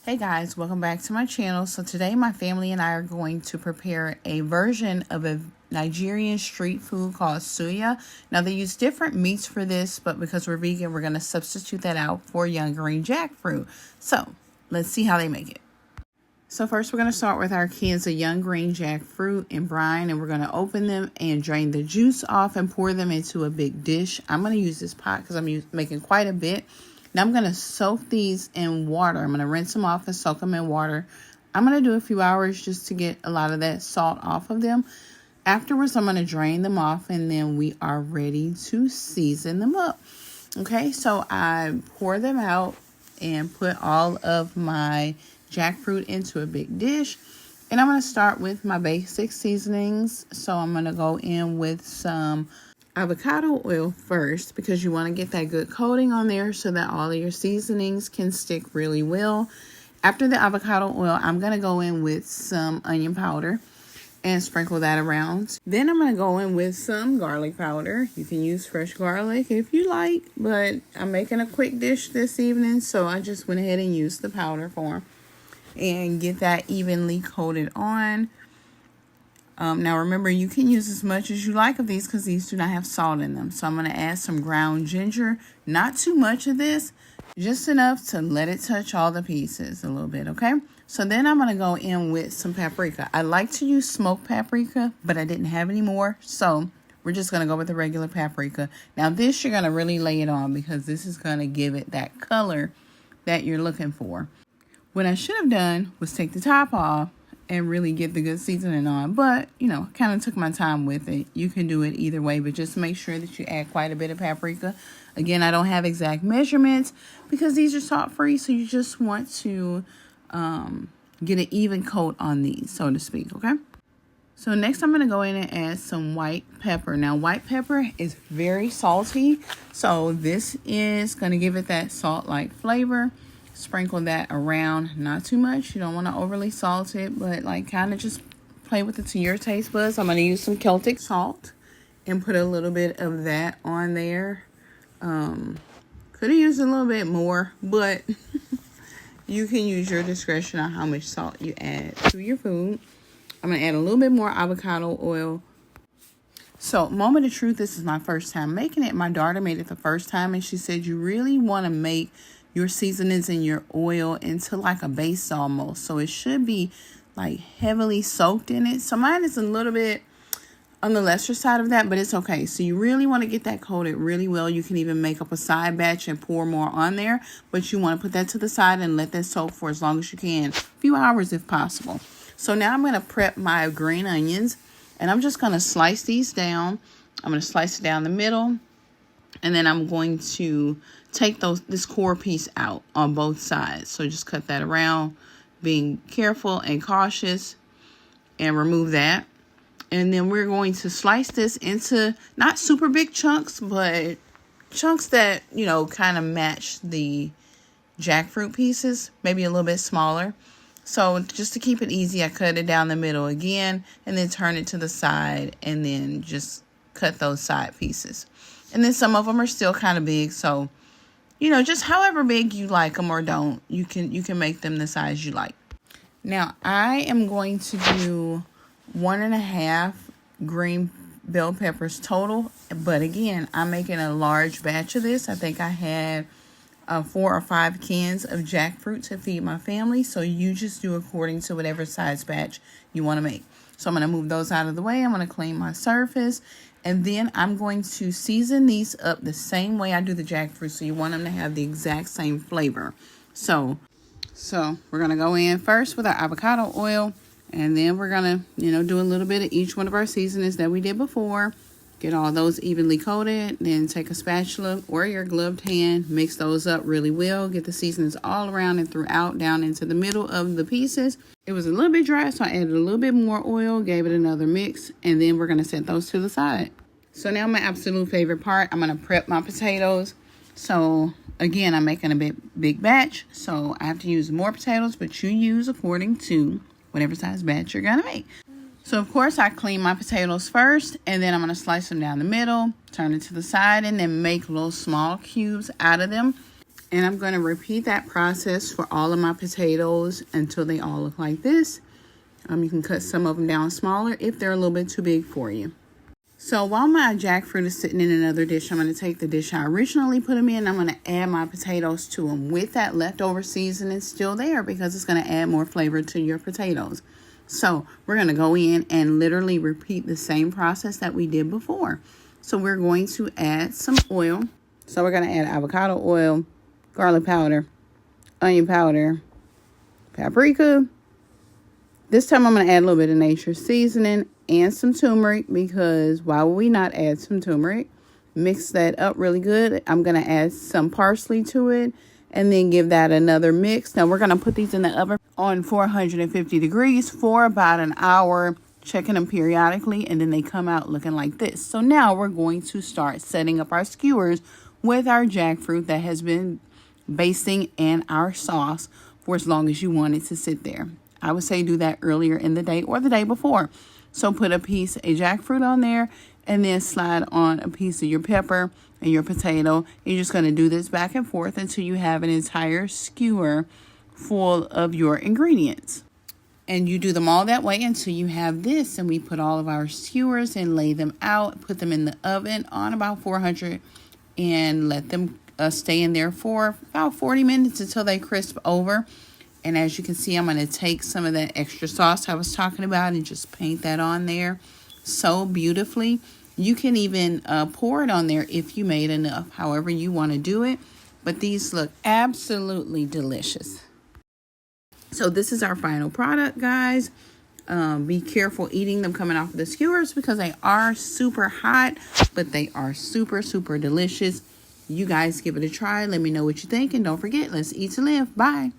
Hey guys, welcome back to my channel. So today my family and I are going to prepare a version of a Nigerian street food called suya. Now they use different meats for this, but because we're vegan, we're going to substitute that out for young green jackfruit. So let's see how they make it. So first we're going to start with our cans of young green jackfruit and brine, and we're going to open them and drain the juice off and pour them into a big dish. I'm going to use this pot because I'm making quite a bit. Now I'm going to soak these in water. I'm going to rinse them off and soak them in water. I'm going to do a few hours just to get a lot of that salt off of them. Afterwards, I'm going to drain them off, and then we are ready to season them up. Okay, so I pour them out and put all of my jackfruit into a big dish. And I'm going to start with my basic seasonings. So I'm going to go in with some avocado oil first because you want to get that good coating on there so that all of your seasonings can stick really well. After the avocado oil, I'm going to go in with some onion powder and sprinkle that around. Then I'm going to go in with some garlic powder. You can use fresh garlic if you like, but I'm making a quick dish this evening, so I just went ahead and used the powder form and get that evenly coated on. Now remember, you can use as much as you like of these because these do not have salt in them. So I'm going to add some ground ginger. Not too much of this, just enough to let it touch all the pieces a little bit, okay? So then I'm going to go in with some paprika. I like to use smoked paprika, but I didn't have any more. So we're just going to go with the regular paprika. Now this you're going to really lay it on because this is going to give it that color that you're looking for. What I should have done was take the top off and really get the good seasoning on, but kind of took my time with it. You can do it either way, but just make sure that you add quite a bit of paprika. Again, I don't have exact measurements because these are salt free, so you just want to get an even coat on these, so to speak, okay? So next I'm going to go in and add some white pepper. Now white pepper is very salty, so this is going to give it that salt-like flavor. Sprinkle that around, not too much. You don't want to overly salt it, but like kind of just play with it to your taste buds. I'm going to use some Celtic salt and put a little bit of that on there. Could have used a little bit more, but you can use your discretion on how much salt you add to your food. I'm going to add a little bit more avocado oil. So, moment of truth, this is my first time making it. My daughter made it the first time, and she said you really want to make your seasonings and your oil into like a base almost. So it should be like heavily soaked in it. So mine is a little bit on the lesser side of that, but it's okay. So you really want to get that coated really well. You can even make up a side batch and pour more on there, but you want to put that to the side and let that soak for as long as you can, a few hours if possible. So now I'm going to prep my green onions, and I'm just going to slice these down. I'm going to slice it down the middle, and then I'm going to take this core piece out on both sides. So just cut that around, being careful and cautious, and remove that. And then we're going to slice this into not super big chunks, but chunks that, kind of match the jackfruit pieces, maybe a little bit smaller. So just to keep it easy, I cut it down the middle again, and then turn it to the side, and then just cut those side pieces. And then some of them are still kind of big, so just however big you like them or don't, you can make them the size you like. Now, I am going to do 1.5 green bell peppers total. But again, I'm making a large batch of this. I think I had 4 or 5 cans of jackfruit to feed my family. So you just do according to whatever size batch you want to make. So I'm going to move those out of the way. I'm going to clean my surface. And then I'm going to season these up the same way I do the jackfruit. So you want them to have the exact same flavor. So we're going to go in first with our avocado oil. And then we're going to, do a little bit of each one of our seasonings that we did before. Get all those evenly coated. Then take a spatula or your gloved hand. Mix those up really well. Get the seasonings all around and throughout down into the middle of the pieces. It was a little bit dry, so I added a little bit more oil. Gave it another mix. And then we're going to set those to the side. So now my absolute favorite part. I'm going to prep my potatoes. So again, I'm making a big batch. So I have to use more potatoes. But you use according to whatever size batch you're going to make. So, of course, I clean my potatoes first, and then I'm going to slice them down the middle, turn it to the side, and then make little small cubes out of them. And I'm going to repeat that process for all of my potatoes until they all look like this. You can cut some of them down smaller if they're a little bit too big for you. So while my jackfruit is sitting in another dish, I'm going to take the dish I originally put them in. I'm going to add my potatoes to them with that leftover seasoning still there because it's going to add more flavor to your potatoes. So we're going to go in and literally repeat the same process that we did before. So we're going to add some oil. So we're going to add avocado oil, garlic powder, onion powder, paprika. This time I'm going to add a little bit of nature's seasoning and some turmeric because why would we not add some turmeric? Mix that up really good. I'm going to add some parsley to it and then give that another mix. Now we're going to put these in the oven on 450 degrees for about an hour, checking them periodically, and then they come out looking like this. So now we're going to start setting up our skewers with our jackfruit that has been basting in our sauce for as long as you want it to sit there. I would say do that earlier in the day or the day before. So put a jackfruit on there and then slide on a piece of your pepper and your potato. You're just going to do this back and forth until you have an entire skewer full of your ingredients. And you do them all that way until you have this. And we put all of our skewers and lay them out, put them in the oven on about 400 and let them stay in there for about 40 minutes until they crisp over. And as you can see, I'm going to take some of that extra sauce I was talking about and just paint that on there so beautifully. You can even pour it on there if you made enough, however you want to do it. But these look absolutely delicious. So this is our final product, guys. Be careful eating them coming off of the skewers because they are super hot, but they are super, super delicious. You guys give it a try. Let me know what you think. And don't forget, let's eat to live. Bye.